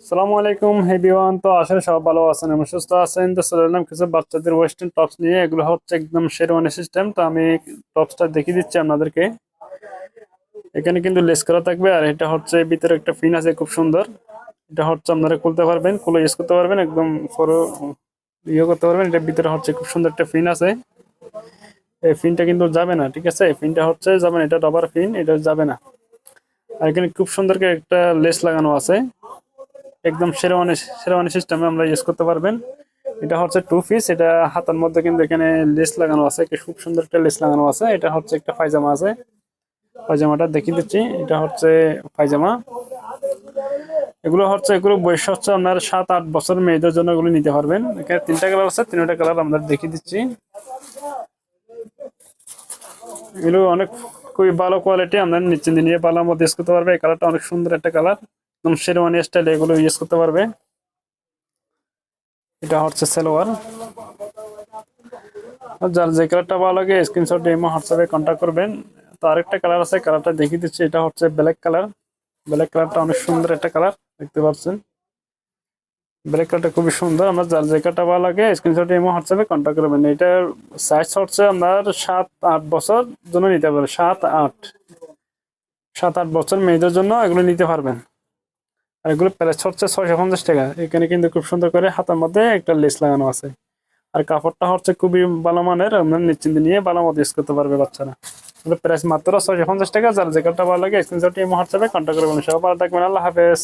আসসালামু আলাইকুম এভরিওয়ান। তো আসলে সব ভালো আছেন এবং সুস্থ আছেন। তো চলে এলাম কিছু বাচ্চাদের ওয়েস্টার্ন টপস নিয়ে। এগুলো হচ্ছে একদম শেরওয়ানি সিস্টেম। তো আমি টপসটা দেখিয়ে দিচ্ছি আপনাদেরকে। এখানে কিন্তু লেস করা থাকবে, আর এটা হচ্ছে ভিতরে একটা ফিন আছে খুব সুন্দর। এটা হচ্ছে আপনারা খুলতে পারবেন, খুলে ইউজ করতে পারবেন, একদম পুরো ইয়ে করতে পারবেন। এটার ভিতরে হচ্ছে খুব সুন্দর একটা ফিন আছে। এই ফিনটা কিন্তু যাবে না, ঠিক আছে? এই ফিনটা হচ্ছে যাবে না, এটা রবার ফিন, এটা যাবে না। আর এখানে খুব সুন্দর করে একটা লেস লাগানো আছে, একদম শেরওয়ানি শেরওয়ানি সিস্টেমে আমরা ইউজ করতে পারবেন। এটা হচ্ছে টু পিস, এটা হাতার মধ্যে কিন্তু এখানে লেস লাগানো আছে, একটা খুব সুন্দর একটা লেস লাগানো আছে। এটা হচ্ছে একটা পায়জামা আছে, পায়জামাটা দেখিয়ে দিচ্ছি। এটা হচ্ছে পায়জামা। এগুলো বয়স হচ্ছে আপনার 7-8 বছর মেয়েদের জন্য এগুলো নিতে পারবেন। এখানে তিনটা কালার আছে, তিনটা কালার আমরা দেখিয়ে দিচ্ছি। এগুলো অনেক খুবই ভালো কোয়ালিটি, আমরা নিচে নিয়ে পালার মধ্যে ইউজ করতে পারবে। এই কালারটা অনেক সুন্দর একটা কালার, একদম শেরওয়ানি স্টাইলে এগুলো ইউজ করতে পারবে। এটা হচ্ছে সালোয়ার। যার যে কালারটা ভালো লাগে স্ক্রিনশট দিয়ে হোয়াটসঅ্যাপে কন্ট্যাক্ট করবেন। তো আরেকটা কালার আছে, কালারটা দেখিয়ে দিচ্ছি। এটা হচ্ছে ব্ল্যাক কালার। ব্ল্যাক কালারটা অনেক সুন্দর একটা কালার, দেখতে পাচ্ছেন। ব্ল্যাক কালারটা খুবই সুন্দর। আমরা যার যে কালারটা ভালো লাগে স্ক্রিনশট দিয়ে হোয়াটসঅ্যাপে কন্ট্যাক্ট করবেন। এটার সাইজ হচ্ছে আপনার 7-8 বছর জন্য নিতে পারবেন। 7-8 বছর মেয়েদের জন্য এগুলো নিতে পারবেন। আর এগুলো প্রাইস হচ্ছে 650 টাকা। এখানে কিন্তু খুব সুন্দর করে হাতের মধ্যে একটা লেস লাগানো আছে। আর কাপড়টা হচ্ছে খুবই ভালো মানের, আপনার নিশ্চিন্তে নিয়ে ভালো মতো ইউজ করতে পারবে বাচ্চারা। প্রাইস মাত্র 650 টাকা। যার যে কালারটা ভালো লাগে স্ক্রিনশট দিয়ে হোয়াটসঅ্যাপে কন্ট্যাক্ট করবেন। সবাই ভালো থাকবেন, আল্লাহ হাফেজ।